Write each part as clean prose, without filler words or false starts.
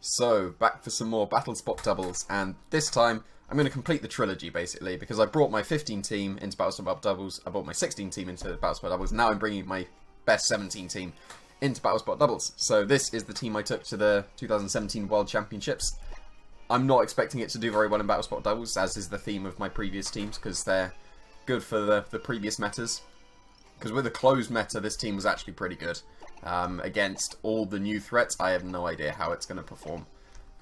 So, back for some more Battle Spot doubles, and this time I'm going to complete the trilogy, basically, because I brought my 15 team into Battle Spot doubles, I brought my 16 team into Battle Spot doubles, now I'm bringing my best 17 team into Battle Spot doubles. So this is the team I took to the 2017 World Championships. I'm not expecting it to do very well in Battle Spot doubles, as is the theme of my previous teams, because they're good for the previous metas. Because with a closed meta, this team was actually pretty good. Against all the new threats, I have no idea how it's going to perform.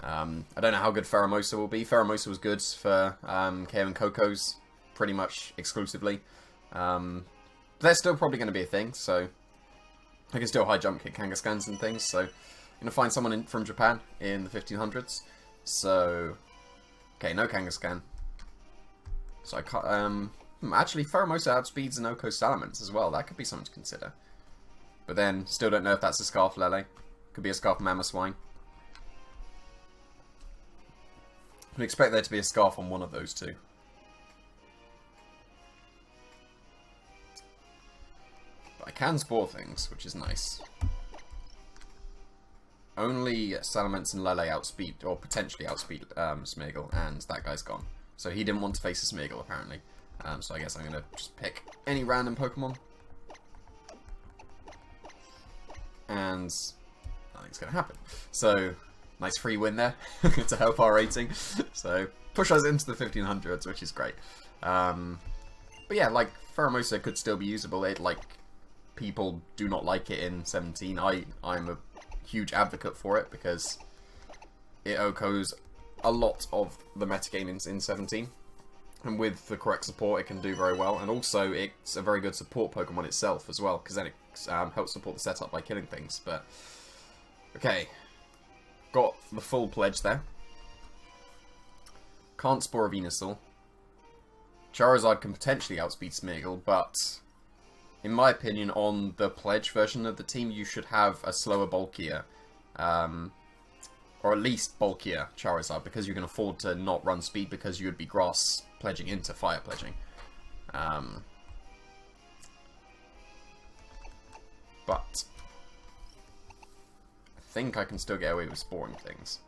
I don't know how good Pheromosa will be. Pheromosa was good for KO and Coco's pretty much exclusively. They're still probably going to be a thing, so I can still high jump kick Kangaskhans and things. So I'm going to find someone from Japan in the 1500s. So, okay, no Kangaskhan. So I can't... actually, Pheromosa outspeeds Inoko Salamence as well. That could be something to consider. But then, still don't know if that's a Scarf Lele. Could be a Scarf Mamoswine. I'd expect there to be a Scarf on one of those two. But I can spore things, which is nice. Only Salamence and Lele outspeed, or potentially outspeed Smeargle, and that guy's gone. So he didn't want to face a Smeargle, apparently. So I guess I'm going to just pick any random Pokemon. And nothing's going to happen. So, nice free win there to help our rating. So, push us into the 1500s, which is great. But yeah, like, Pheromosa could still be usable. People do not like it in 17. I'm a huge advocate for it because it OHKOs a lot of the metagame in 17. And with the correct support, it can do very well. And also, it's a very good support Pokemon itself as well, because then it helps support the setup by killing things. But, okay. Got the full pledge there. Can't spore a Venusaur. Charizard can potentially outspeed Smeargle, but in my opinion, on the pledge version of the team, you should have a slower, bulkier, or at least bulkier Charizard, because you can afford to not run speed because you would be grass pledging into fire pledging. But I think I can still get away with sporing things.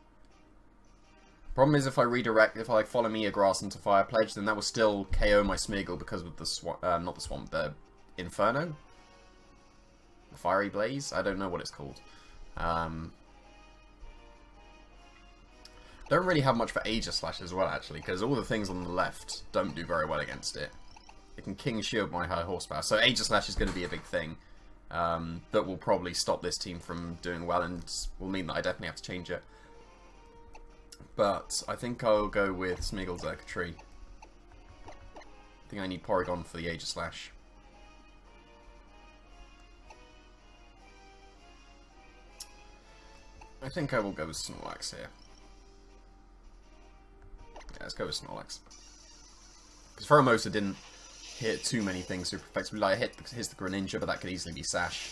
Problem is, if I follow Mia Grass into fire pledge, then that will still KO my Smeargle because of the Inferno? The Fiery Blaze? I don't know what it's called. Don't really have much for Aegislash as well, actually, because all the things on the left don't do very well against it. It can King Shield my high horsepower, so Aegislash is going to be a big thing that will probably stop this team from doing well and will mean that I definitely have to change it. But I think I'll go with Smeargle Xurkitree. I think I need Porygon for the Aegislash. I think I will go with Snorlax here. Yeah, let's go with Snorlax. Because Pheromosa didn't hit too many things super effectively. Like, hits the Greninja, but that could easily be Sash.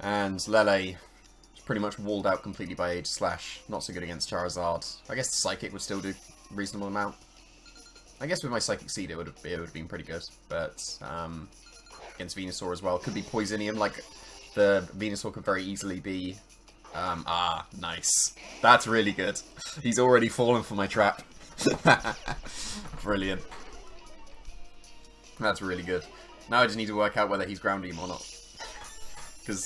And Lele is pretty much walled out completely by Aegislash. Not so good against Charizard. I guess the Psychic would still do a reasonable amount. I guess with my Psychic Seed it would have been pretty good. But against Venusaur as well. Could be Poisonium. Like, the Venusaur could very easily be... nice. That's really good. He's already fallen for my trap. Brilliant. That's really good. Now I just need to work out whether he's grounding him or not. Because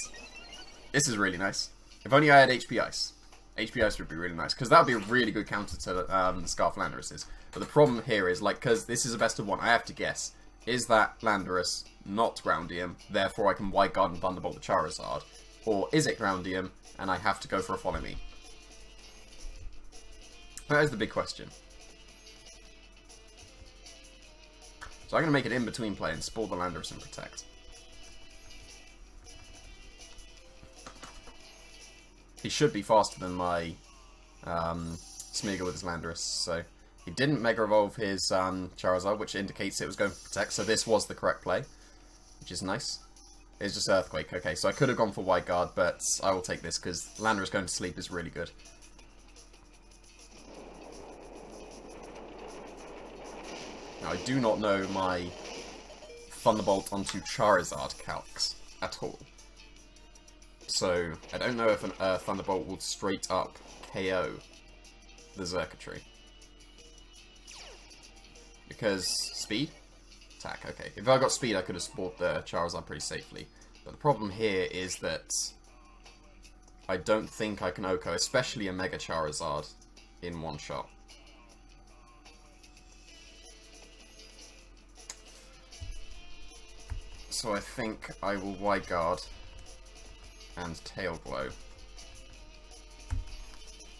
this is really nice. If only I had HP Ice. HP Ice would be really nice. Because that would be a really good counter to the Scarf Landorus's. But the problem here is, like, because this is a best of one, I have to guess. Is that Landorus not Groundium, therefore I can Wide Guard and Thunderbolt the Charizard? Or is it Groundium, and I have to go for a Follow Me? That is the big question. So I'm going to make an in-between play and Spore the Landorus and Protect. He should be faster than my Smeargle with his Landorus, so... He didn't Mega Evolve his Charizard, which indicates it was going for Protect, so this was the correct play, which is nice. It's just Earthquake. Okay, so I could have gone for Wide Guard, but I will take this because Landorus going to sleep is really good. Now, I do not know my Thunderbolt onto Charizard calcs at all. So, I don't know if a Thunderbolt will straight up KO the Xurkitree. Because speed? Attack, okay. If I got speed, I could have sport the Charizard pretty safely. But the problem here is that I don't think I can OHKO, especially a Mega Charizard, in one shot. So I think I will Wide Guard and Tail Glow.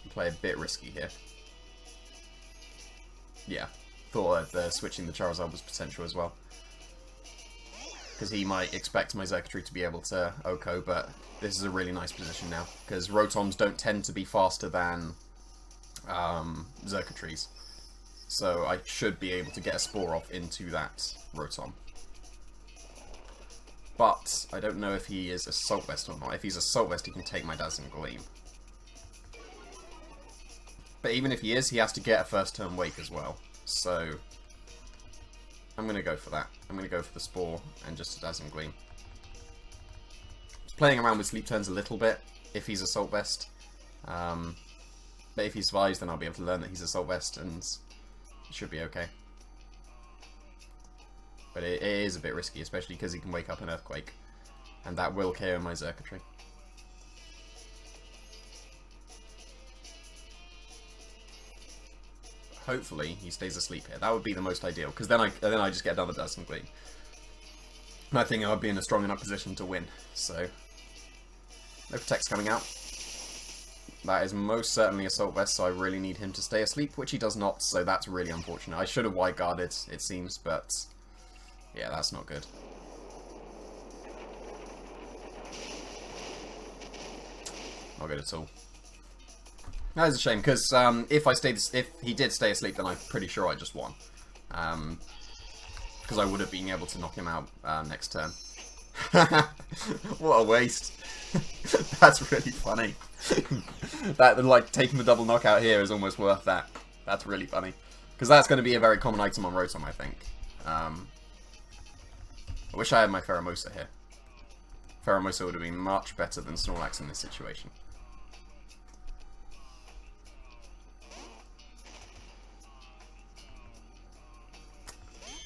Play a bit risky here. Yeah, thought that switching the Charizard was potential as well. Because he might expect my Xurkitree to be able to OHKO, but this is a really nice position now. Because Rotoms don't tend to be faster than Xurkitrees. So I should be able to get a Spore off into that Rotom. But I don't know if he is Assault Vest or not. If he's Assault Vest, he can take my Dazzling Gleam. But even if he is, he has to get a first turn Wake as well. So I'm going to go for that. I'm going to go for the Spore and just a Dazzling Gleam. Just playing around with Sleep Turns a little bit, if he's Assault Vest. But if he survives, then I'll be able to learn that he's Assault Vest, and it should be okay. But it is a bit risky, especially because he can wake up an Earthquake. And that will KO my Xurkitree. Hopefully he stays asleep here. That would be the most ideal, because then I just get another Dazzling Gleam. And I think I would be in a strong enough position to win. So, no Protect's coming out. That is most certainly Assault Vest, so I really need him to stay asleep, which he does not, so that's really unfortunate. I should have Wide Guarded, it seems, but yeah, that's not good. Not good at all. That is a shame, because if he did stay asleep, then I'm pretty sure I just won. Because I would have been able to knock him out next turn. What a waste. That's really funny. That, like, taking the double knockout here is almost worth that. That's really funny. Because that's going to be a very common item on Rotom, I think. I wish I had my Pheromosa here. Pheromosa would have been much better than Snorlax in this situation.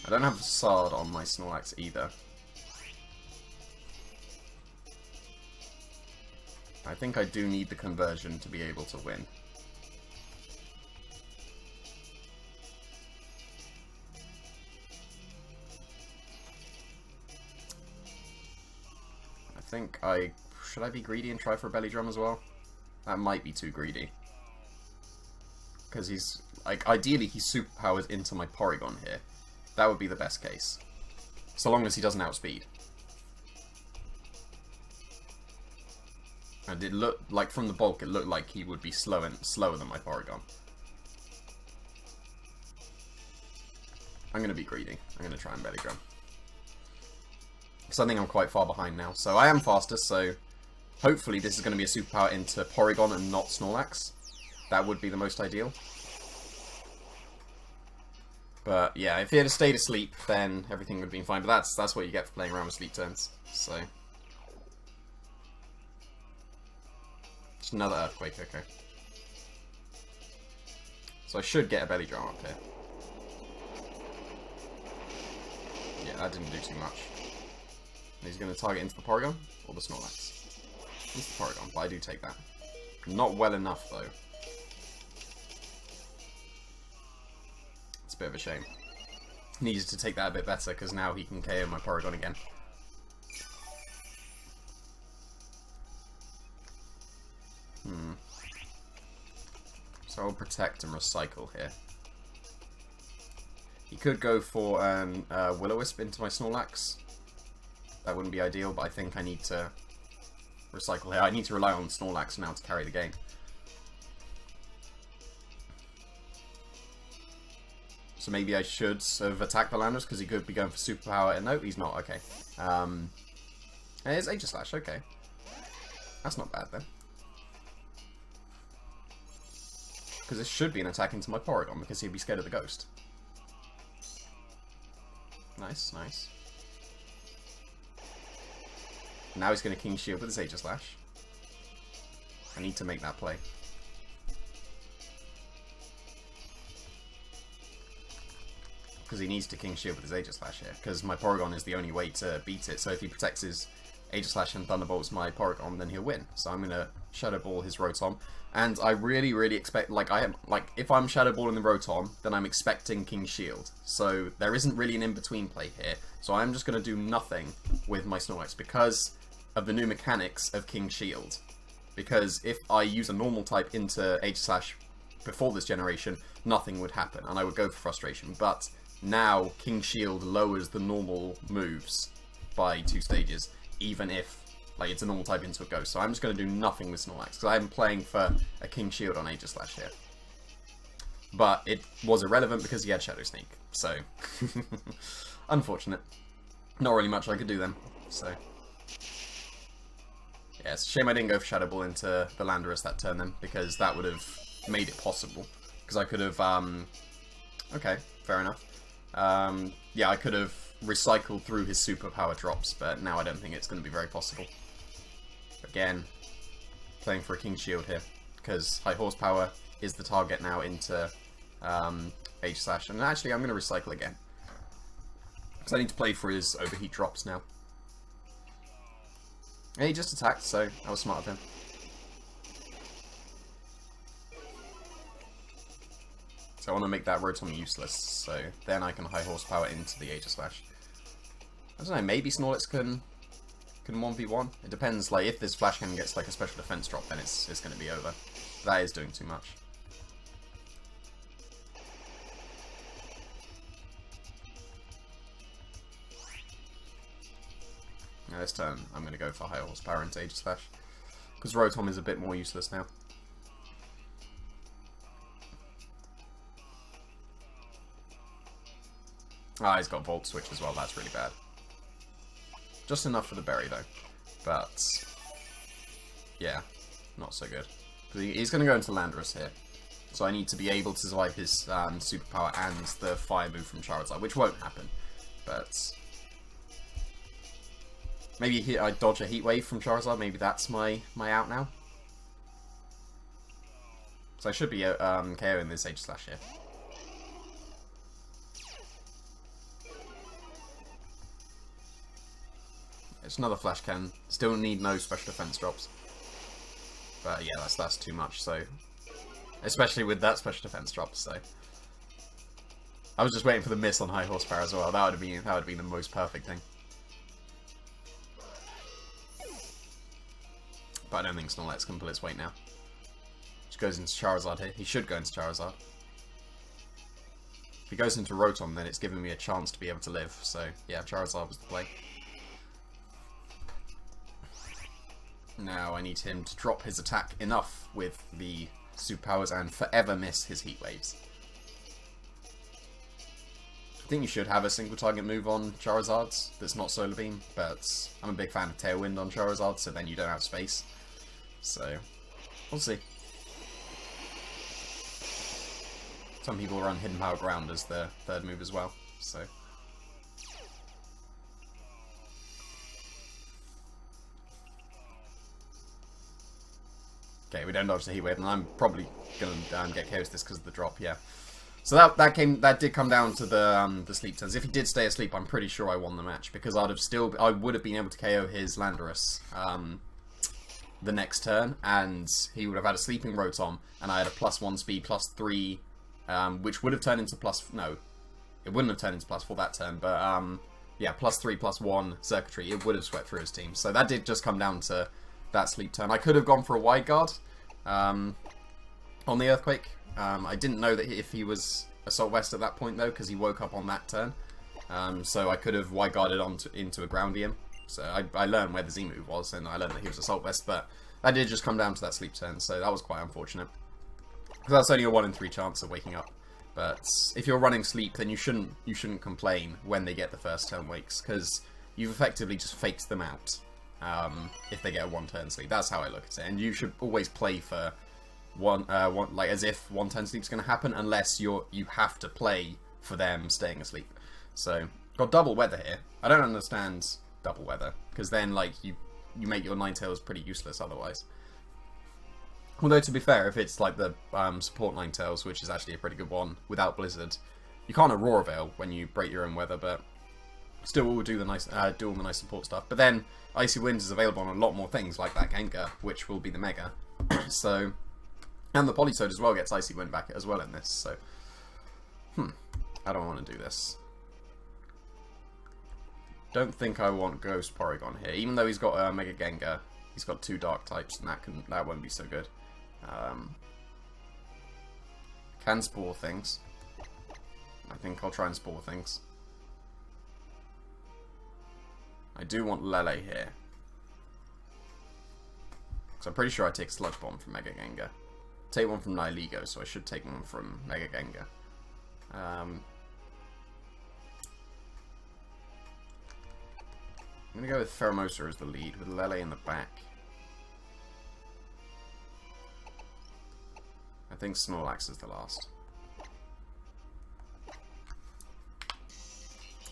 I don't have Facade on my Snorlax either. I think I do need the conversion to be able to win. Should I be greedy and try for a Belly Drum as well? That might be too greedy. Because he's, like, ideally he's superpowered into my Porygon here. That would be the best case. So long as he doesn't outspeed. And it looked, like, from the bulk, it looked like he would be slower than my Porygon. I'm going to be greedy. I'm going to try and Belly Drum. Because I think I'm quite far behind now. So I am faster, so hopefully this is going to be a superpower into Porygon and not Snorlax. That would be the most ideal. But yeah, if he had stayed asleep, then everything would have been fine. But that's what you get for playing around with Sleep Turns. So just another Earthquake, okay. So I should get a Belly Drum up here. Yeah, that didn't do too much. He's going to target into the Porygon or the Snorlax? It's the Porygon, but I do take that. Not well enough, though. It's a bit of a shame. Needed to take that a bit better, because now he can KO my Porygon again. So I'll Protect and Recycle here. He could go for an Will-O-Wisp into my Snorlax. That wouldn't be ideal, but I think I need to recycle here. I need to rely on Snorlax now to carry the game. So maybe I should have attacked the Landorus, because he could be going for superpower. And no, he's not. Okay. It's Aegislash. Okay. That's not bad, then. Because this should be an attack into my Porygon, because he'd be scared of the Ghost. Nice, nice. Now he's going to King Shield with his Aegislash. I need to make that play. Because he needs to King Shield with his Aegis Slash here. Because my Porygon is the only way to beat it. So if he protects his Aegis Slash and Thunderbolts my Porygon, then he'll win. So I'm going to Shadow Ball his Rotom. And I really, really expect, if I'm Shadow Balling the Rotom, then I'm expecting King Shield. So there isn't really an in-between play here. So I'm just going to do nothing with my Snorlax because of the new mechanics of King Shield. Because if I use a normal type into Aegis Slash before this generation, nothing would happen, and I would go for Frustration. But now King Shield lowers the normal moves by 2 stages, even if it's a normal type into a Ghost. So I'm just going to do nothing with Snorlax, because I'm playing for a King Shield on Aegis Slash here. But it was irrelevant because he had Shadow Sneak, so unfortunate. Not really much I could do then, so yeah, it's a shame I didn't go for Shadow Ball into the Landorus that turn then, because that would have made it possible. Because I could have, okay, fair enough. Yeah, I could have recycled through his superpower drops, but now I don't think it's going to be very possible. Again, playing for a King Shield here, because High Horsepower is the target now into Aegis Slash. And actually, I'm going to recycle again, because I need to play for his Overheat drops now. And he just attacked, so that was smart of him. So I want to make that Rotom useless, so then I can High Horsepower into the Aegis Slash. I don't know, maybe Snorlax can 1v1? It depends, if this Flash Cannon gets a special defense drop, then it's going to be over. That is doing too much. Now this turn, I'm going to go for High Horsepower into Aegis Slash, because Rotom is a bit more useless now. Ah, he's got Volt Switch as well, that's really bad. Just enough for the berry though, but yeah, not so good. He's going to go into Landorus here, so I need to be able to survive his superpower and the fire move from Charizard, which won't happen, but maybe I dodge a Heat Wave from Charizard, maybe that's my out now. So I should be KOing this Aegis Slash here. It's another Flash Cannon. Still need no special defense drops. But yeah, that's too much, so especially with that special defense drop, so I was just waiting for the miss on High Horsepower as well. That would have been the most perfect thing. But I don't think Snorlax can pull its weight now. Just goes into Charizard here. He should go into Charizard. If he goes into Rotom, then it's giving me a chance to be able to live. So yeah, Charizard was the play. Now I need him to drop his attack enough with the superpowers and forever miss his Heat Waves. I think you should have a single target move on Charizards that's not Solar Beam, but I'm a big fan of Tailwind on Charizard, so then you don't have space. So, we'll see. Some people run Hidden Power Ground as their third move as well, so okay, we don't dodge the Heat Wave, and I'm probably going to get KO'd this because of the drop, yeah. So that did come down to the sleep turns. If he did stay asleep, I'm pretty sure I won the match, because I would have been able to KO his Landorus the next turn, and he would have had a sleeping Rotom, and I had a +1 speed, +3, which would have turned into no, it wouldn't have turned into +4 that turn, but yeah, +3, +1 circuitry, it would have swept through his team. So that did just come down to that sleep turn. I could have gone for a Wide Guard on the Earthquake. I didn't know that if he was Assault Vest at that point though, because he woke up on that turn. So I could have Wide Guarded into a Groundium. So I learned where the Z move was, and I learned that he was Assault Vest, but that did just come down to that sleep turn, so that was quite unfortunate. Because that's only a 1 in 3 chance of waking up. But if you're running sleep, then you shouldn't complain when they get the first turn wakes, because you've effectively just faked them out if they get a 1-turn sleep. That's how I look at it, and you should always play for one as if 1-turn sleep's going to happen, unless you have to play for them staying asleep. So got double weather here. I don't understand double weather, because then you make your Ninetales pretty useless otherwise. Although, to be fair, if it's like the support Ninetales, which is actually a pretty good one, without Blizzard, you can't Aurora Veil when you break your own weather, but still will do the nice, do all the nice support stuff. But then, Icy Winds is available on a lot more things, like that Gengar, which will be the Mega. So, and the Politoed as well gets Icy Wind back as well in this, so... I don't want to do this. Don't think I want Ghost Porygon here, even though he's got a Mega Gengar. He's got 2 Dark types, and that won't be so good. Can Spore things. I think I'll try and Spore things. I do want Lele here. So I'm pretty sure I take Sludge Bomb from Mega Gengar. Take one from Nihilego, so I should take one from Mega Gengar. I'm going to go with Pheromosa as the lead, with Lele in the back. I think Snorlax is the last.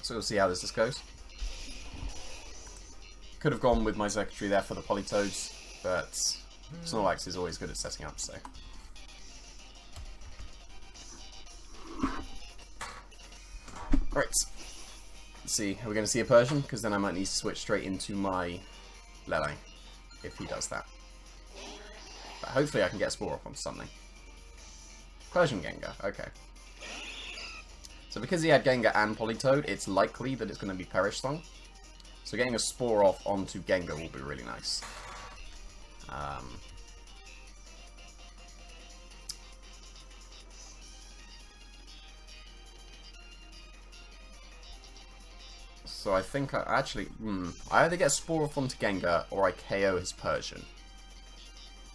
So we'll see how this goes. Could have gone with my Secretary there for the Politoads, but Snorlax is always good at setting up, so... Right. Let's see, are we going to see a Persian? Because then I might need to switch straight into my Lele, if he does that. But hopefully I can get a Spore up on something. Persian Gengar, okay. So because he had Gengar and Politoed, it's likely that it's going to be Perish Song. So getting a Spore off onto Gengar will be really nice. So I think I either get Spore off onto Gengar or I KO his Persian.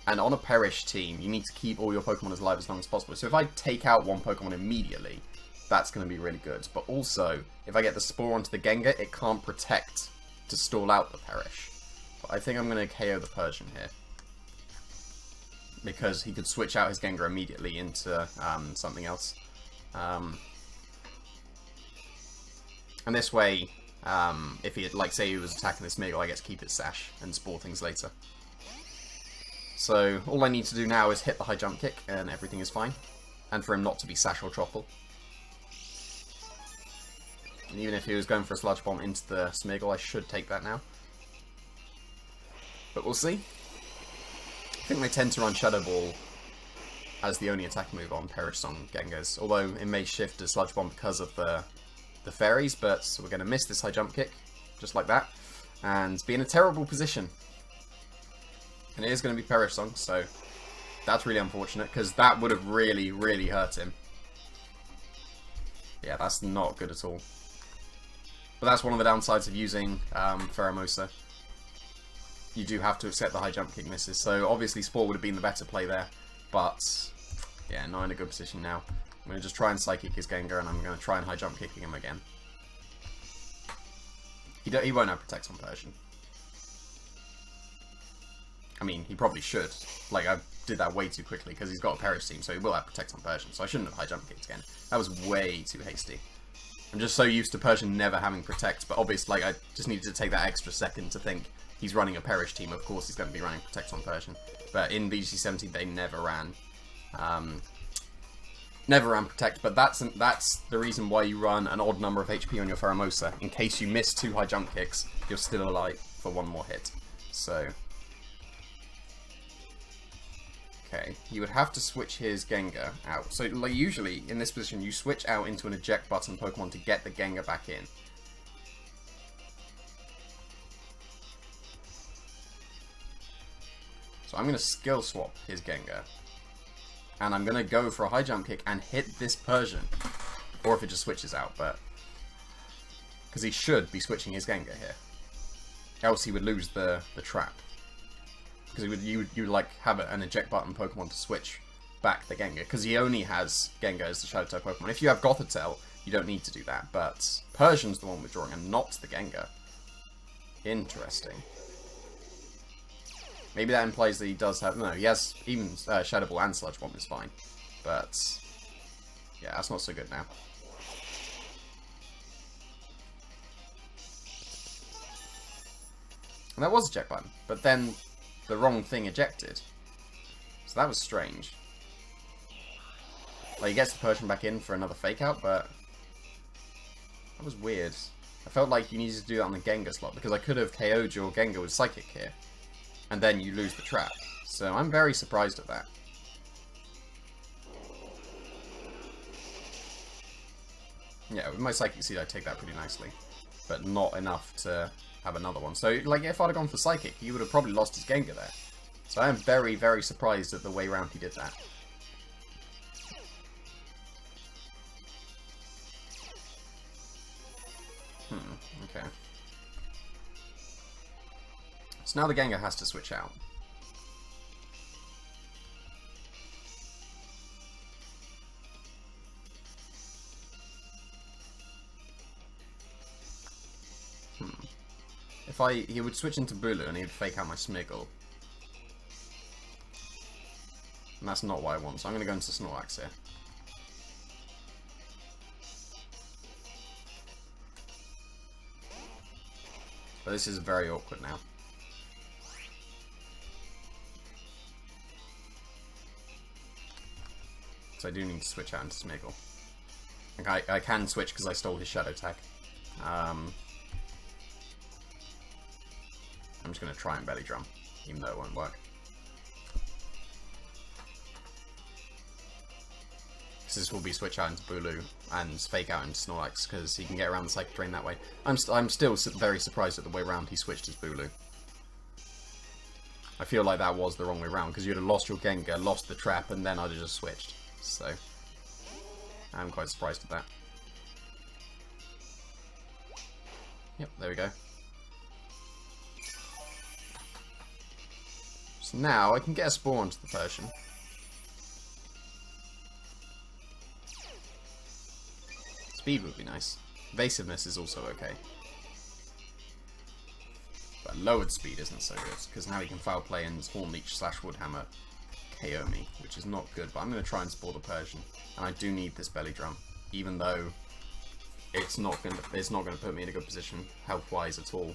And on a Perish team, you need to keep all your Pokemon as alive as long as possible. So if I take out one Pokemon immediately, that's going to be really good. But also, if I get the Spore onto the Gengar, it can't protect to stall out the Perish. But I think I'm going to KO the Persian here. Because he could switch out his Gengar immediately into something else. And this way, if he, like, say he was attacking this Smeargle, I get to keep its Sash and Spore things later. So, all I need to do now is hit the high jump kick, and everything is fine. And for him not to be Sash or Troupple. And even if he was going for a Sludge Bomb into the Smeargle, I should take that now. But we'll see. I think they tend to run Shadow Ball as the only attack move on Perish Song Gengars. Although it may shift to Sludge Bomb because of the fairies, but we're going to miss this high jump kick, just like that, and be in a terrible position. And it is going to be Perish Song, so that's really unfortunate, because that would have really, really hurt him. Yeah, that's not good at all. But that's one of the downsides of using Pheromosa. You do have to accept the high jump kick misses, so obviously Spore would have been the better play there, but yeah, not in a good position now. I'm going to just try and Psychic his Gengar, and I'm going to try and high jump kicking him again. He won't have Protect on Persian. I mean, he probably should. Like, I did that way too quickly, because he's got a Perish team, so he will have Protect on Persian, so I shouldn't have high jump kicked again. That was way too hasty. I'm just so used to Persian never having Protect, but obviously, like, I just needed to take that extra second to think he's running a Perish team, of course he's going to be running Protect on Persian. But in VGC 17, they never ran. Never ran Protect, but that's the reason why you run an odd number of HP on your Pheromosa. In case you miss 2 high jump kicks, you're still alive for 1 more hit. So... okay, you would have to switch his Gengar out. So, like, usually, in this position, you switch out into an eject button Pokemon to get the Gengar back in. So I'm going to skill swap his Gengar. And I'm going to go for a high jump kick and hit this Persian. Or if it just switches out, but... because he should be switching his Gengar here. Else he would lose the trap. Because you would like have an eject button Pokemon to switch back the Gengar. Because he only has Gengar as the Shadow type Pokemon. If you have Gothitelle, you don't need to do that. But Persian's the one withdrawing and not the Gengar. Interesting. Maybe that implies that he does have... no, he has even Shadow Ball and Sludge Bomb is fine. But... yeah, that's not so good now. And that was eject button. But then... the wrong thing ejected. So that was strange. Like, he gets the Persian back in for another fake out, but that was weird. I felt like you needed to do that on the Gengar slot, because I could have KO'd your Gengar with Psychic here, and then you lose the trap. So I'm very surprised at that. Yeah, with my Psychic Seed I take that pretty nicely, but not enough to have another one. So, like, if I'd have gone for Psychic, he would have probably lost his Gengar there. So I am very, very surprised at the way round he did that. Okay. So now the Gengar has to switch out. If he would switch into Bulu and he would fake out my Smeargle. And that's not what I want, so I'm going to go into Snorlax here. But this is very awkward now. So I do need to switch out into Smeargle. Like I can switch because I stole his Shadow Tag. I'm just going to try and Belly Drum, even though it won't work. This will be switch out into Bulu and fake out into Snorlax because he can get around the Psychic Drain that way. I'm still very surprised at the way around he switched his Bulu. I feel like that was the wrong way around because you'd have lost your Gengar, lost the trap, and then I'd have just switched. So I'm quite surprised at that. Yep, there we go. So now I can get a Spore onto the Persian. Speed would be nice. Evasiveness is also okay. But lowered speed isn't so good, because now he can foul play and Horn Leech / Woodhammer KO me, which is not good, but I'm going to try and Spore the Persian. And I do need this Belly Drum, even though it's not going to put me in a good position health-wise at all.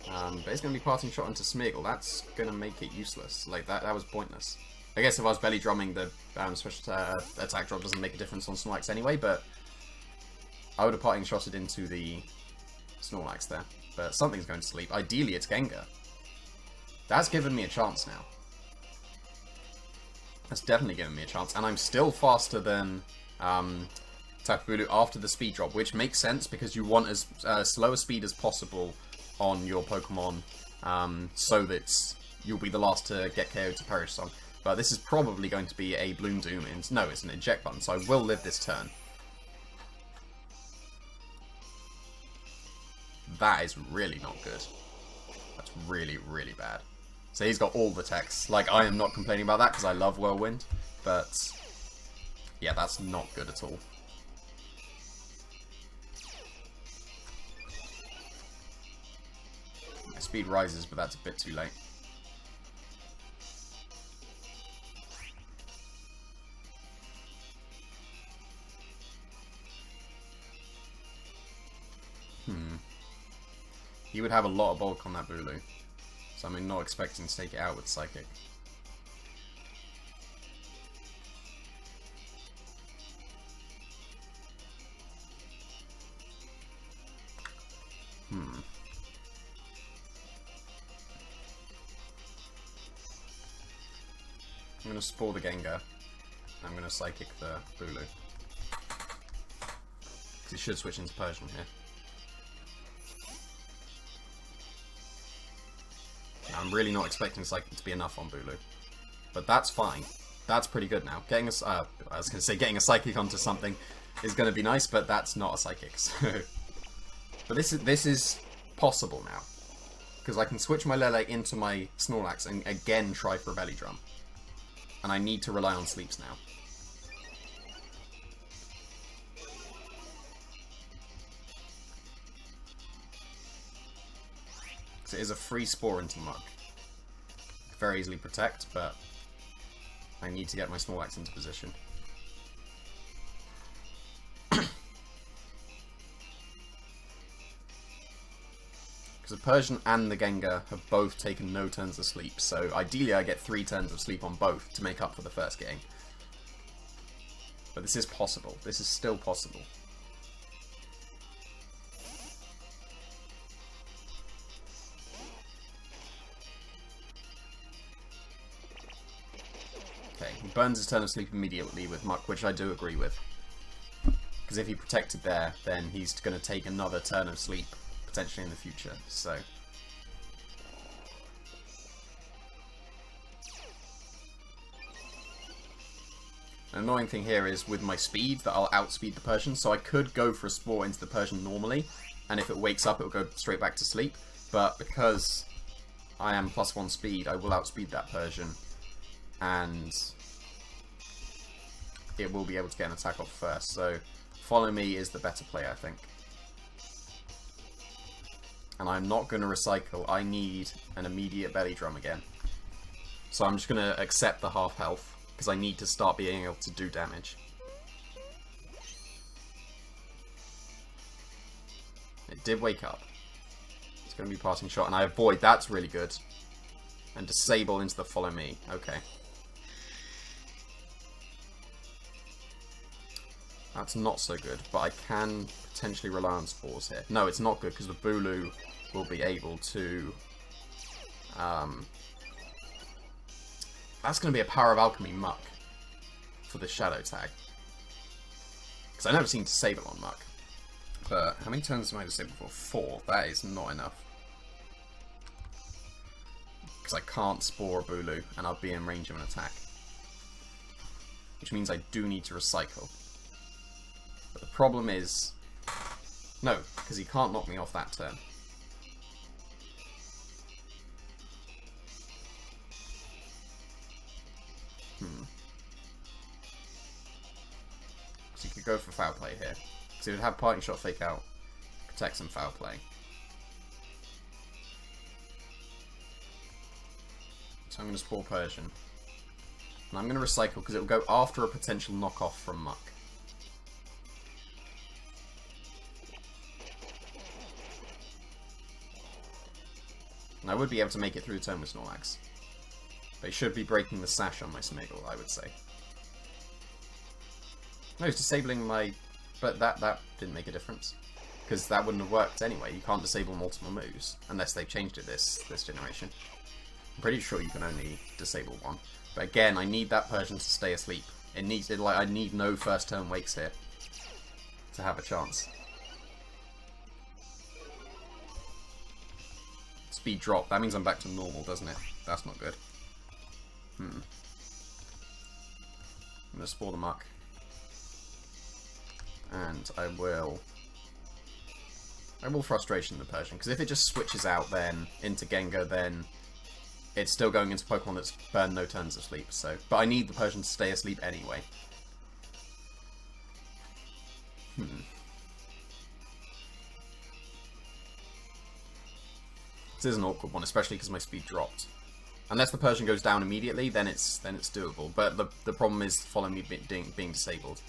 But it's going to be Parting Shot into Smeargle. That's going to make it useless. Like, that was pointless. I guess if I was Belly Drumming, the special attack drop doesn't make a difference on Snorlax anyway, but I would have Parting Shotted into the Snorlax there. But something's going to sleep. Ideally, it's Gengar. That's given me a chance now. That's definitely given me a chance. And I'm still faster than Tapu Bulu after the speed drop, which makes sense because you want as slow a speed as possible on your Pokemon so that you'll be the last to get KO'd to Perish Song. But this is probably going to be a Bloom Doom. No, it's an Eject button, so I will live this turn. That is really not good. That's really, really bad. So he's got all the techs. Like, I am not complaining about that because I love Whirlwind. But, yeah, that's not good at all. My speed rises, but that's a bit too late. He would have a lot of bulk on that Bulu. So I'm not expecting to take it out with Psychic. I'm going to Spore the Gengar. I'm going to Psychic the Bulu. Because he should switch into Persian here. I'm really not expecting Psychic to be enough on Bulu. But that's fine. That's pretty good now. Getting a, I was going to say getting a Psychic onto something is going to be nice, but that's not a Psychic. So. But this is possible now. Because I can switch my Lele into my Snorlax and again try for a Belly Drum. And I need to rely on sleeps now. Because it is a free Spore into Mug. Very easily protect, but I need to get my Snorlax into position. Because the Persian and the Gengar have both taken no turns of sleep, so ideally I get 3 turns of sleep on both to make up for the first game. But this is possible. This is still possible. Okay, he burns his turn of sleep immediately with Muck, which I do agree with. Because if he protected there, then he's going to take another turn of sleep, potentially in the future, so... An annoying thing here is with my speed that I'll outspeed the Persian, so I could go for a Spore into the Persian normally, and if it wakes up it'll go straight back to sleep, but because I am +1 speed, I will outspeed that Persian, and it will be able to get an attack off first, so Follow Me is the better play, I think. And I'm not going to recycle, I need an immediate belly drum again. So I'm just going to accept the half health, because I need to start being able to do damage. It did wake up. It's going to be passing shot, and I avoid. That's really good. And disable into the Follow Me. Okay. That's not so good, but I can potentially rely on Spores here. No, it's not good, because the Bulu will be able to... That's going to be a Power of Alchemy Muck for the Shadow tag. Because I've never seen Disable on Muck. But how many turns am I disabled for? 4. That is not enough. Because I can't Spore a Bulu, and I'll be in range of an attack. Which means I do need to recycle. But the problem is... No, because he can't knock me off that turn. So you could go for Foul Play here. Because he would have Parting Shot Fake Out, protect some Foul Play. So I'm going to Spore Persian. And I'm going to recycle because it will go after a potential knockoff from Muck. And I would be able to make it through the turn with Snorlax. They should be breaking the sash on my Smeagol, I would say. No, it's disabling my... But that didn't make a difference. Because that wouldn't have worked anyway. You can't disable multiple moves. Unless they've changed it this generation. I'm pretty sure you can only disable one. But again, I need that Persian to stay asleep. It needs... I need no first turn wakes here. To have a chance. Speed drop. That means I'm back to normal, doesn't it? That's not good. I'm going to Spore the Muck. And I will Frustration the Persian, because if it just switches out then into Gengar, then it's still going into Pokemon that's burned no turns of sleep. So, but I need the Persian to stay asleep anyway. This is an awkward one, especially because my speed dropped. Unless the Persian goes down immediately, then it's doable. But the problem is Follow Me being disabled.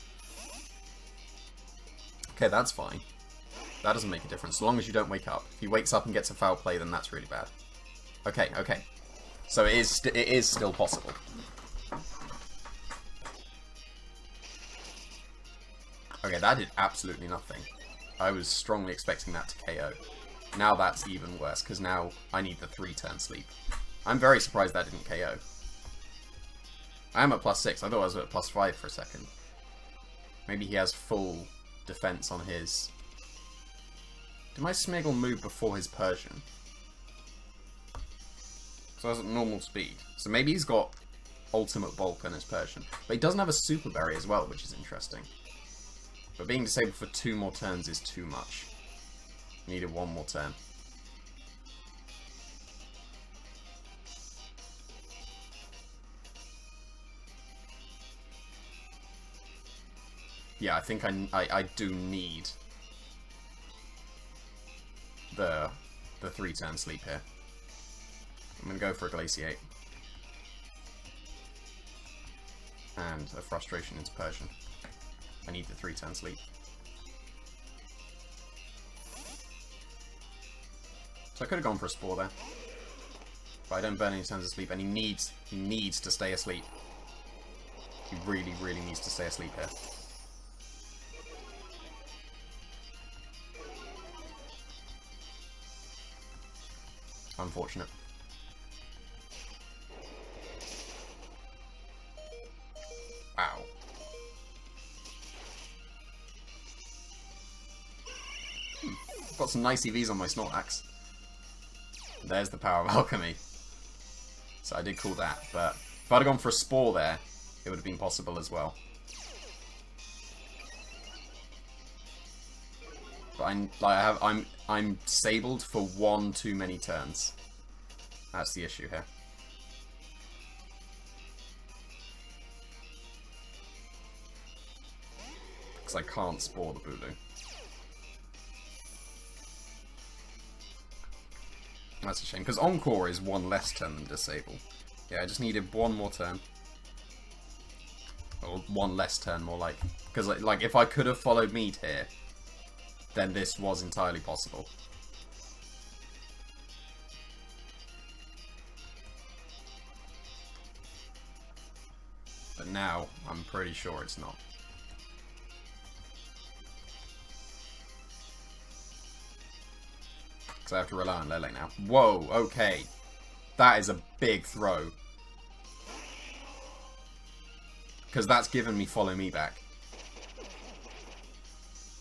Okay, that's fine. That doesn't make a difference, as long as you don't wake up. If he wakes up and gets a Foul Play, then that's really bad. Okay, okay. So it is still possible. Okay, that did absolutely nothing. I was strongly expecting that to KO. Now that's even worse, because now I need the 3-turn sleep. I'm very surprised that didn't KO. I am at +6. I thought I was at +5 for a second. Maybe he has full defense on his... Did my Smeagol move before his Persian? So I was at normal speed. So maybe he's got ultimate bulk on his Persian. But he doesn't have a Super Berry as well, which is interesting. But being disabled for 2 more turns is too much. Needed 1 more turn. Yeah, I think I do need the 3-turn sleep here. I'm going to go for a Glaciate. And a Frustration into Persian. I need the 3-turn sleep. So I could have gone for a Spore there. But I don't burn any turns of sleep, and he needs to stay asleep. He really, really needs to stay asleep here. Unfortunate. Wow. Got some nice EVs on my Snorlax. There's the power of alchemy. So I did call that, but if I'd have gone for a Spore there, it would have been possible as well. But I'm disabled for one too many turns. That's the issue here. Because I can't Spore the Bulu. That's a shame, because Encore is one less turn than Disable. Yeah, I just needed one more turn. Or one less turn, more like. Because, like, if I could have followed Mead here, then this was entirely possible. But now, I'm pretty sure it's not. I have to rely on Lele now. Whoa, okay. That is a big throw. Because that's given me Follow Me back.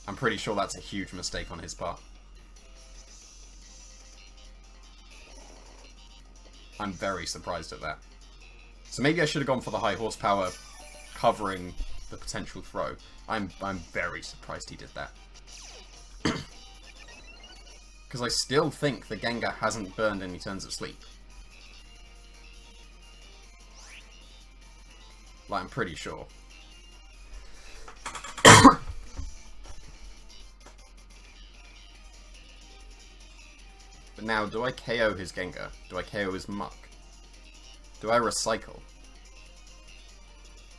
I'm pretty sure that's a huge mistake on his part. I'm very surprised at that. So maybe I should have gone for the high horsepower covering the potential throw. I'm very surprised he did that. Because I still think the Gengar hasn't burned any turns of sleep. Like, I'm pretty sure. But now, do I KO his Gengar? Do I KO his Muck? Do I Recycle?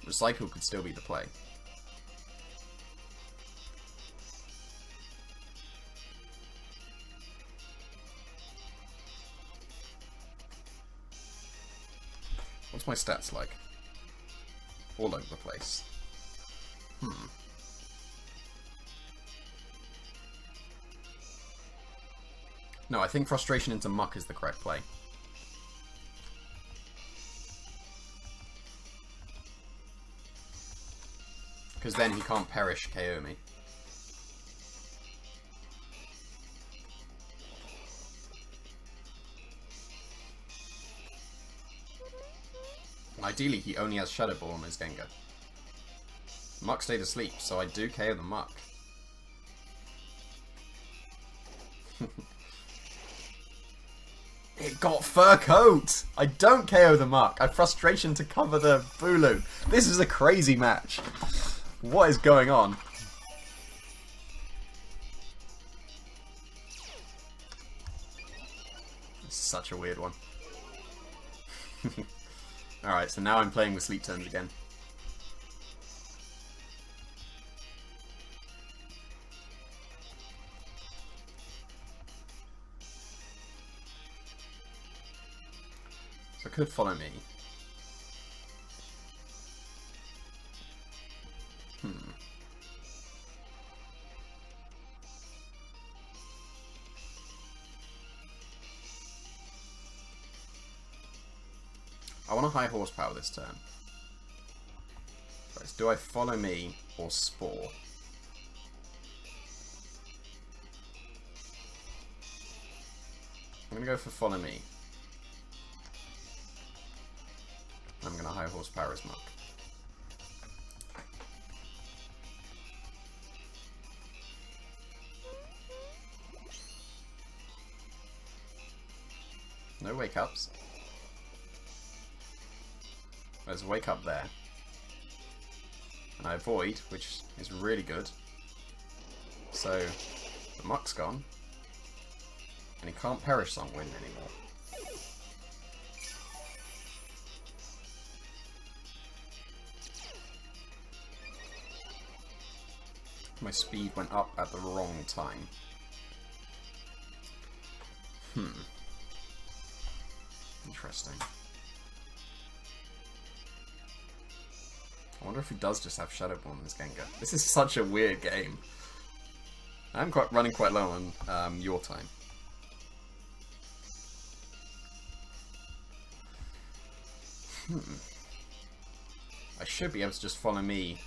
Recycle could still be the play. What's my stats like? All over the place. No, I think Frustration into Muck is the correct play. Because then he can't Perish KO me. Ideally, he only has Shadow Ball on his Gengar. Muck stayed asleep, so I do KO the Muck. It got Fur Coat! I don't KO the Muck. I Frustration to cover the Bulu. This is a crazy match. What is going on? It's such a weird one. Alright, so now I'm playing with sleep turns again. So I could Follow Me. I want a high horsepower this turn. Right, so do I Follow Me or Spore? I'm going to go for Follow Me. I'm going to high horsepower his Muck. No Wake Ups. There's a Wake Up there. And I avoid, which is really good. So, the Muck's gone. And he can't Perish Song win anymore. My speed went up at the wrong time. Interesting. I wonder if he does just have Shadow Ball in his Gengar. This is such a weird game. I'm running quite low on your time. I should be able to just follow me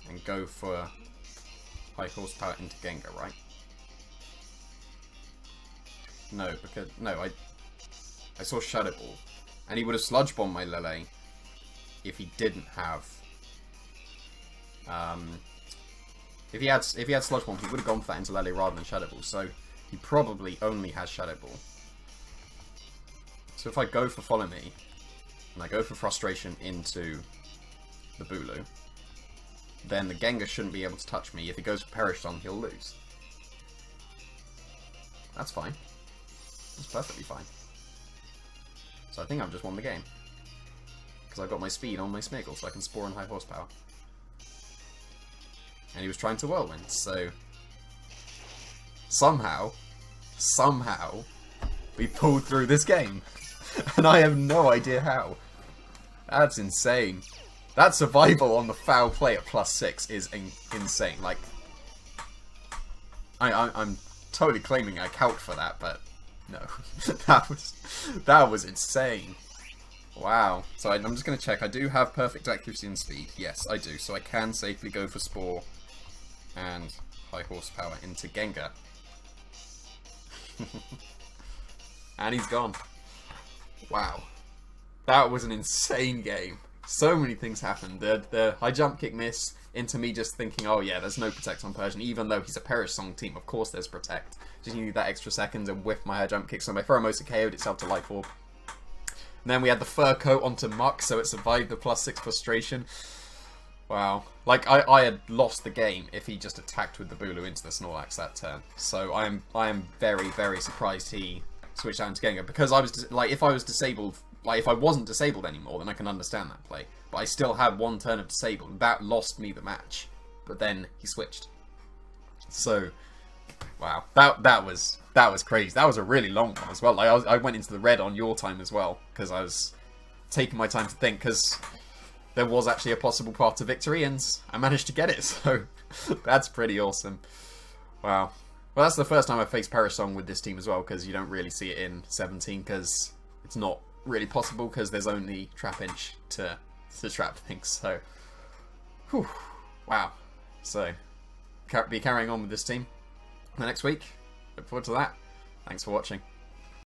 and go for high horsepower into Gengar, right? No, because I saw Shadow Ball, and he would have Sludge Bombed my Lele if he didn't have. If he had Sludge Bomb, he would have gone for that into Lele rather than Shadow Ball. So he probably only has Shadow Ball. So if I go for Follow Me, and I go for Frustration into the Bulu, then the Gengar shouldn't be able to touch me. If he goes for Perish Song, he'll lose. That's fine. That's perfectly fine. So I think I've just won the game. Because I've got my speed on my Smeargle, so I can Spore and high horsepower. And he was trying to Whirlwind, so somehow, we pulled through this game. And I have no idea how. That's insane. That survival on the foul play at +6 is insane. Like, I'm totally claiming I count for that, but no. that was insane. Wow. So I'm just going to check. I do have perfect accuracy and speed. Yes, I do. So I can safely go for Spore and high horsepower into Gengar. And he's gone. Wow. That was an insane game. So many things happened. The high jump kick miss into me just thinking, oh yeah, there's no Protect on Persian, even though he's a Perish Song team. Of course there's Protect. Just need that extra second and whiff my high jump kick, so my Pheromosa KO'd itself to Life Orb. And then we had the Fur Coat onto Muck, so it survived the +6 frustration. Wow. Like, I had lost the game if he just attacked with the Bulu into the Snorlax that turn. So I am very, very surprised he switched out into Gengar, because I was like, if I was disabled, like if I wasn't disabled anymore, then I can understand that play. But I still had one turn of disabled. That lost me the match. But then he switched. So, wow, that was crazy. That was a really long one as well. Like I went into the red on your time as well, because I was taking my time to think, because there was actually a possible path to victory, and I managed to get it. So that's pretty awesome. Wow. Well, that's the first time I've faced Perish Song with this team as well, because you don't really see it in 17, because it's not really possible, because there's only Trap Inch to trap things. So, whew, wow. So, be carrying on with this team the next week. Look forward to that. Thanks for watching.